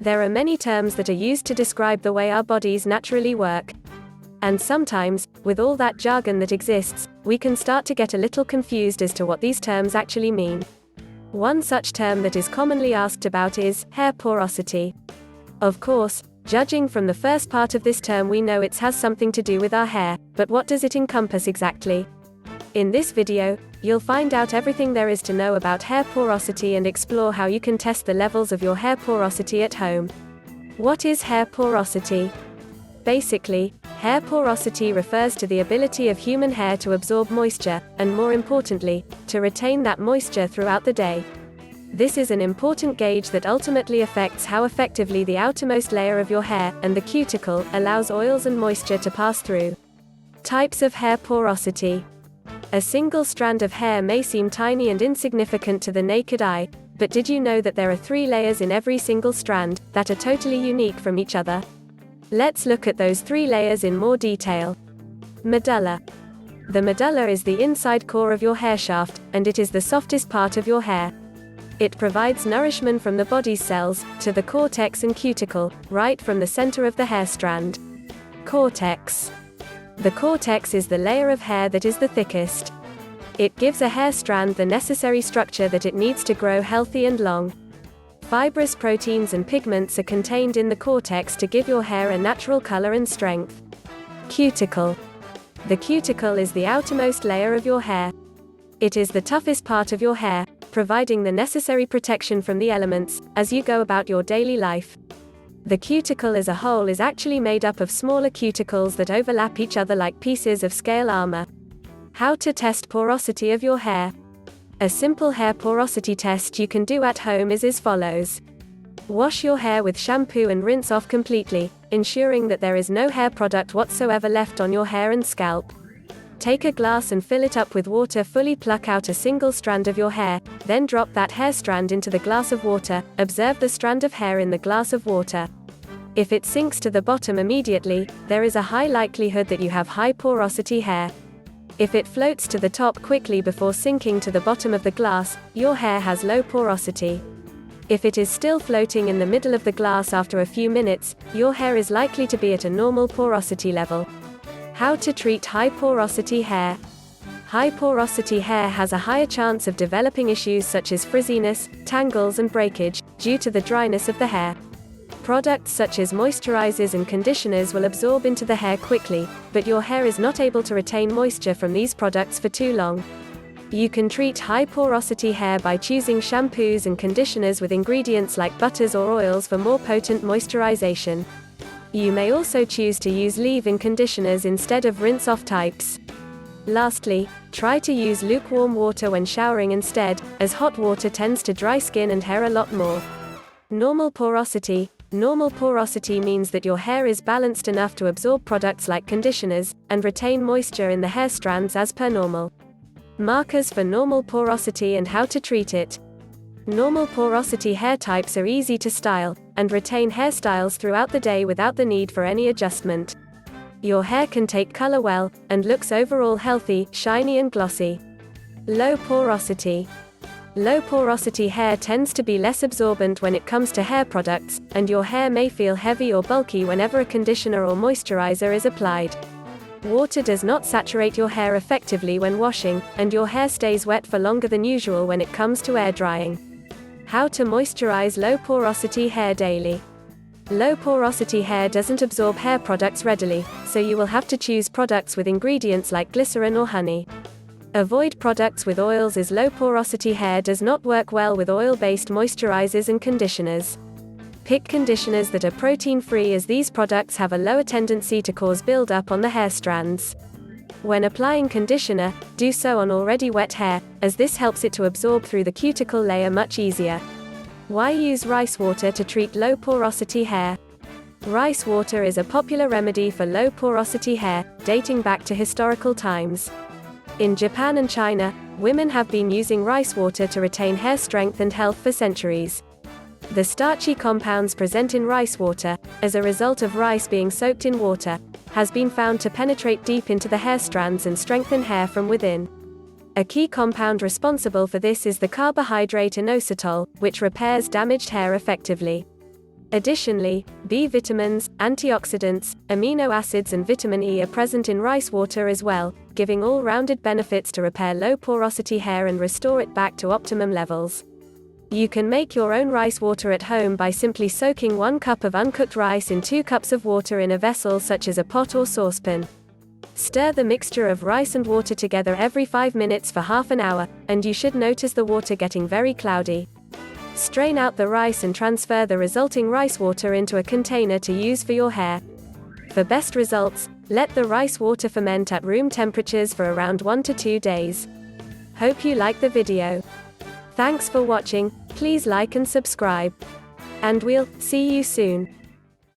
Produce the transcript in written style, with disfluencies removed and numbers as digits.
There are many terms that are used to describe the way our bodies naturally work. And sometimes, with all that jargon that exists, we can start to get a little confused as to what these terms actually mean. One such term that is commonly asked about is hair porosity. Of course, judging from the first part of this term, we know it has something to do with our hair, but what does it encompass exactly? In this video, you'll find out everything there is to know about hair porosity and explore how you can test the levels of your hair porosity at home. What is hair porosity? Basically, hair porosity refers to the ability of human hair to absorb moisture, and more importantly, to retain that moisture throughout the day. This is an important gauge that ultimately affects how effectively the outermost layer of your hair, and the cuticle, allows oils and moisture to pass through. Types of hair porosity. A single strand of hair may seem tiny and insignificant to the naked eye, but did you know that there are 3 layers in every single strand, that are totally unique from each other? Let's look at those 3 layers in more detail. Medulla. The medulla is the inside core of your hair shaft, and it is the softest part of your hair. It provides nourishment from the body's cells, to the cortex and cuticle, right from the center of the hair strand. Cortex. The cortex is the layer of hair that is the thickest. It gives a hair strand the necessary structure that it needs to grow healthy and long. Fibrous proteins and pigments are contained in the cortex to give your hair a natural color and strength. Cuticle. The cuticle is the outermost layer of your hair. It is the toughest part of your hair, providing the necessary protection from the elements, as you go about your daily life. The cuticle as a whole is actually made up of smaller cuticles that overlap each other like pieces of scale armor. How to test porosity of your hair. A simple hair porosity test you can do at home is as follows. Wash your hair with shampoo and rinse off completely, ensuring that there is no hair product whatsoever left on your hair and scalp. Take a glass and fill it up with water. Fully pluck out a single strand of your hair, then drop that hair strand into the glass of water. Observe the strand of hair in the glass of water. If it sinks to the bottom immediately, there is a high likelihood that you have high porosity hair. If it floats to the top quickly before sinking to the bottom of the glass, your hair has low porosity. If it is still floating in the middle of the glass after a few minutes, your hair is likely to be at a normal porosity level. How to treat high porosity hair. High porosity hair has a higher chance of developing issues such as frizziness, tangles and breakage, due to the dryness of the hair. Products such as moisturizers and conditioners will absorb into the hair quickly, but your hair is not able to retain moisture from these products for too long. You can treat high porosity hair by choosing shampoos and conditioners with ingredients like butters or oils for more potent moisturization. You may also choose to use leave-in conditioners instead of rinse-off types. Lastly, try to use lukewarm water when showering instead, as hot water tends to dry skin and hair a lot more. Normal porosity. Normal porosity means that your hair is balanced enough to absorb products like conditioners, and retain moisture in the hair strands as per normal. Markers for normal porosity and how to treat it. Normal porosity hair types are easy to style, and retain hairstyles throughout the day without the need for any adjustment. Your hair can take color well, and looks overall healthy, shiny and glossy. Low porosity. Low porosity hair tends to be less absorbent when it comes to hair products, and your hair may feel heavy or bulky whenever a conditioner or moisturizer is applied. Water does not saturate your hair effectively when washing, and your hair stays wet for longer than usual when it comes to air drying. How to moisturize low porosity hair daily. Low porosity hair doesn't absorb hair products readily, so you will have to choose products with ingredients like glycerin or honey. Avoid products with oils, as low porosity hair does not work well with oil-based moisturizers and conditioners. Pick conditioners that are protein-free, as these products have a lower tendency to cause buildup on the hair strands. When applying conditioner, do so on already wet hair, as this helps it to absorb through the cuticle layer much easier. Why use rice water to treat low porosity hair? Rice water is a popular remedy for low porosity hair, dating back to historical times. In Japan and China, women have been using rice water to retain hair strength and health for centuries. The starchy compounds present in rice water, as a result of rice being soaked in water, has been found to penetrate deep into the hair strands and strengthen hair from within. A key compound responsible for this is the carbohydrate inositol, which repairs damaged hair effectively. Additionally, B vitamins, antioxidants, amino acids and vitamin E are present in rice water as well, giving all-rounded benefits to repair low porosity hair and restore it back to optimum levels. You can make your own rice water at home by simply soaking 1 cup of uncooked rice in 2 cups of water in a vessel such as a pot or saucepan. Stir the mixture of rice and water together every 5 minutes for half an hour, and you should notice the water getting very cloudy. Strain out the rice and transfer the resulting rice water into a container to use for your hair. For best results, let the rice water ferment at room temperatures for around 1 to 2 days. Hope you like the video. Thanks for watching, please like and subscribe. And we'll see you soon.